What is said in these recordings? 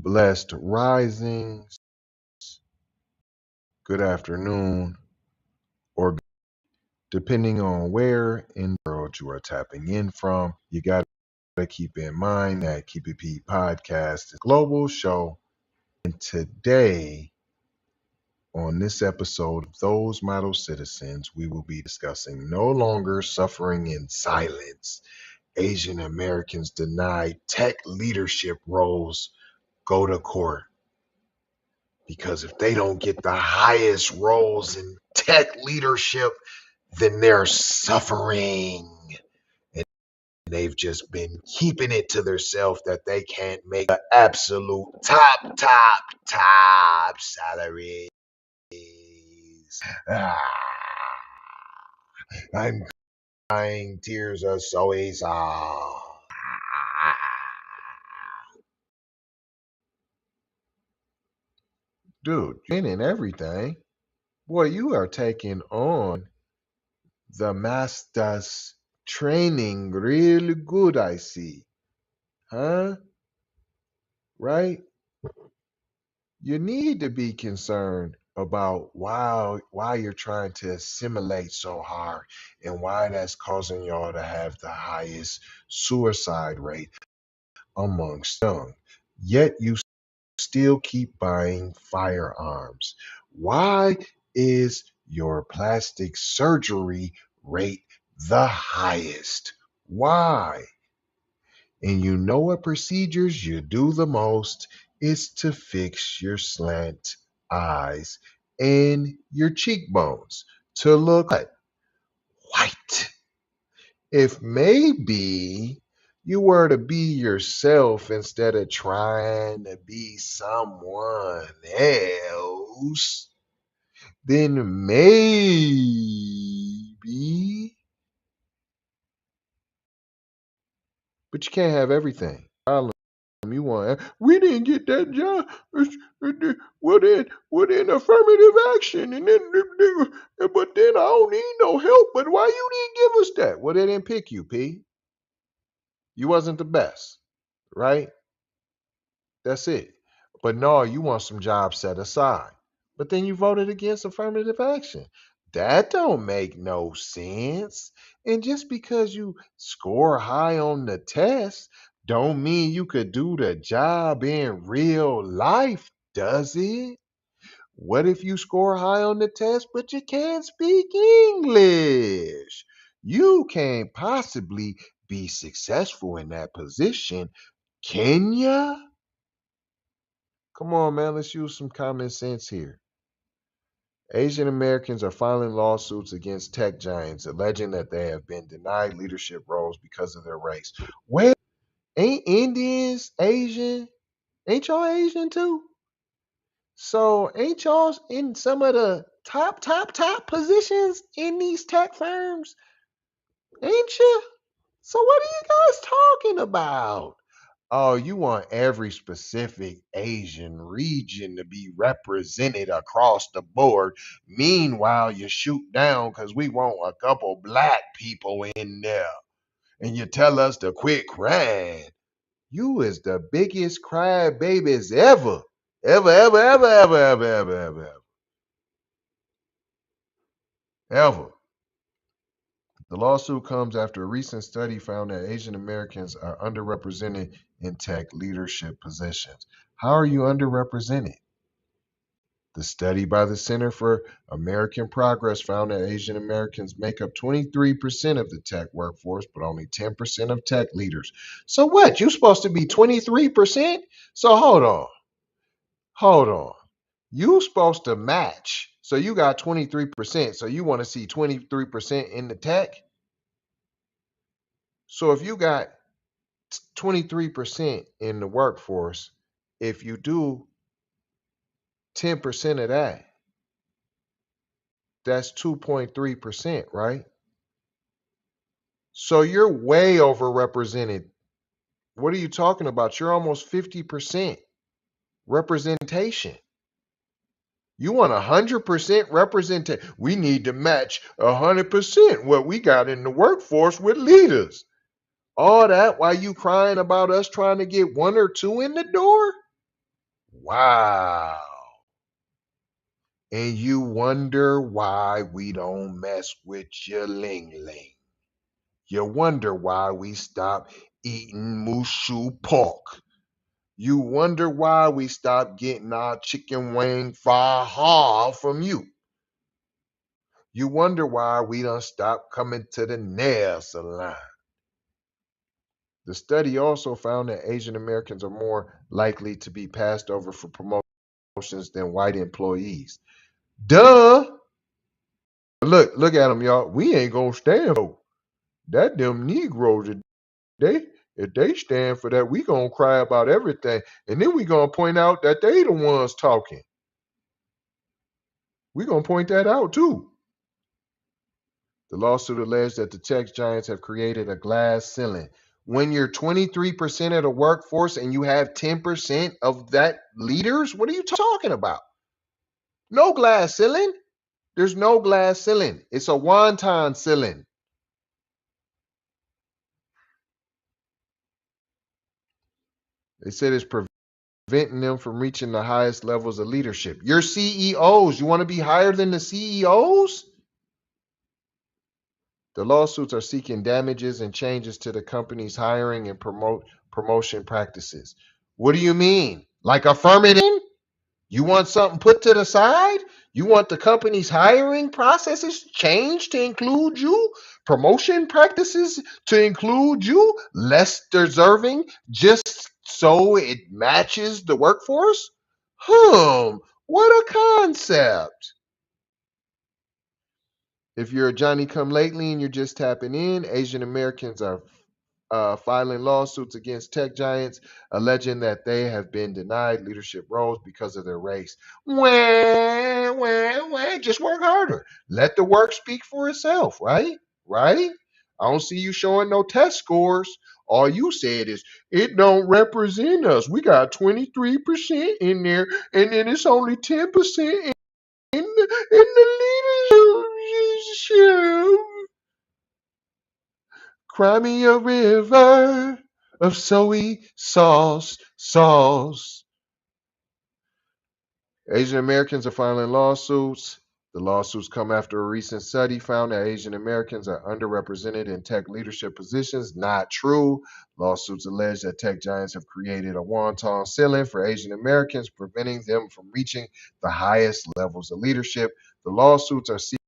blessed risings, good afternoon, or depending on where in the world you are tapping in from. You got to keep in mind that Keep It P podcast is a global show. And today, on this episode of Those Model Citizens, we will be discussing no longer suffering in silence. Asian Americans denied tech leadership roles go to court. Because if they don't get the highest roles in tech leadership, then they're suffering. And they've just been keeping it to themselves that they can't make the absolute top salaries. Ah, I'm crying tears of soy sauce. Dude, in everything. Boy, you are taking on the master's training really good, I see. Huh? Right? You need to be concerned about why you're trying to assimilate so hard and why that's causing y'all to have the highest suicide rate amongst young. Yet you still keep buying firearms. Why is your plastic surgery rate the highest? Why? And you know what procedures you do the most is to fix your slant eyes and your cheekbones to look white. If maybe you were to be yourself instead of trying to be someone else, then maybe, but you can't have everything. You want, we didn't get that job. What in affirmative action? And then, but then I don't need no help. But why you didn't give us that? Well, they didn't pick you, P. You wasn't the best, right? That's it. But no, you want some jobs set aside. But then you voted against affirmative action. That don't make no sense. And just because you score high on the test don't mean you could do the job in real life, does it? What if you score high on the test but you can't speak English? You can't possibly be successful in that position, can ya? Come on, man, let's use some common sense here. Asian Americans are filing lawsuits against tech giants, alleging that they have been denied leadership roles because of their race. Well, ain't Indians Asian? Ain't y'all Asian too? So ain't y'all in some of the top positions in these tech firms? Ain't you? So what are you guys talking about? Oh, you want every specific Asian region to be represented across the board. Meanwhile, you shoot down because we want a couple black people in there. And you tell us to quit crying. You is the biggest crybabies ever. Ever. The lawsuit comes after a recent study found that Asian Americans are underrepresented in tech leadership positions. How are you underrepresented? The study by the Center for American Progress found that Asian Americans make up 23% of the tech workforce, but only 10% of tech leaders. So what? You supposed to be 23%? So hold on. You supposed to match. So you got 23%. So you want to see 23% in the tech? So if you got 23% in the workforce, if you do 10% of that, that's 2.3%, right? So you're way overrepresented. What are you talking about? You're almost 50% representation. You want 100% representation. We need to match 100% what we got in the workforce with leaders. All that while you crying about us trying to get one or two in the door? Wow. And you wonder why we don't mess with your ling ling. You wonder why we stop eating mushu pork. You wonder why we stop getting our chicken wing faha from you. You wonder why we don't stop coming to the nail salon. The study also found that Asian Americans are more likely to be passed over for promotions than white employees. Duh! Look at them, y'all. We ain't gonna stand for that. Them Negroes, if they stand for that, we gonna cry about everything, and then we gonna point out that they the ones talking. We gonna point that out too. The lawsuit alleged that the tech giants have created a glass ceiling. When you're 23% of the workforce and you have 10% of that leaders, what are you talking about? No glass ceiling. There's no glass ceiling. It's a wonton ceiling. They said it's preventing them from reaching the highest levels of leadership. You're CEOs. You want to be higher than the CEOs? The lawsuits are seeking damages and changes to the company's hiring and promotion practices. What do you mean? Like affirmative? You want something put to the side? You want the company's hiring processes changed to include you? Promotion practices to include you? Less deserving just so it matches the workforce? What a concept. If you're a Johnny come lately and you're just tapping in, Asian Americans are filing lawsuits against tech giants, alleging that they have been denied leadership roles because of their race. Just work harder. Let the work speak for itself, right? Right? I don't see you showing no test scores. All you said is it don't represent us. We got 23% in there, and then it's only 10% in the leadership. Cry me a river of soy sauce. Asian Americans are filing lawsuits. The lawsuits come after a recent study found that Asian Americans are underrepresented in tech leadership positions. Not true. Lawsuits allege that tech giants have created a wonton ceiling for Asian Americans, preventing them from reaching the highest levels of leadership. The lawsuits are seeking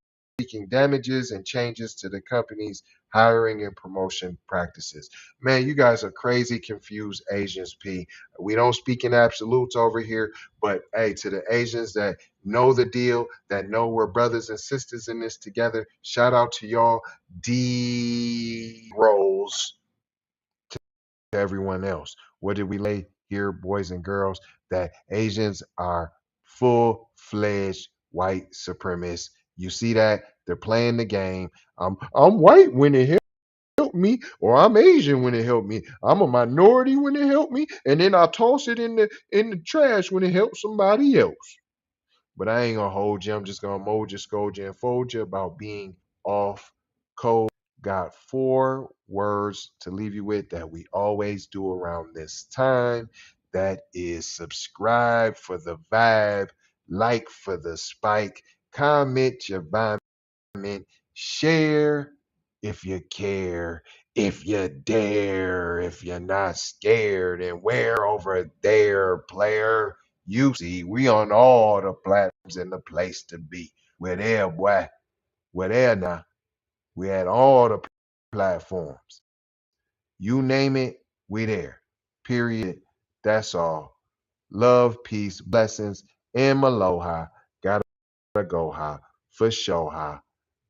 damages and changes to the company's hiring and promotion practices. Man, you guys are crazy confused Asians, P. We don't speak in absolutes over here, but hey, to the Asians that know the deal, that know we're brothers and sisters in this together, shout out to y'all. D rolls to everyone else. What did we lay here, boys and girls? That Asians are full-fledged white supremacists. You see that? They're playing the game. I'm white when it helped me, or I'm Asian when it helped me. I'm a minority when it helped me, and then I toss it in the trash when it helps somebody else. But I ain't gonna hold you. I'm just gonna mold you, scold you, and fold you about being off code. Got 4 words to leave you with that we always do around this time. That is subscribe for the vibe, like for the spike, comment your vitamin, share if you care, if you dare, if you're not scared, and where over there, player. You see, we on all the platforms and the place to be. We're there, boy. We're there now. We at all the platforms. You name it, we there. Period. That's all. Love, peace, blessings, and aloha. Gotta go high. For sure high.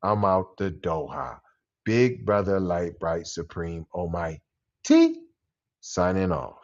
I'm out the door. Big brother, light, bright, supreme, almighty. Signing off.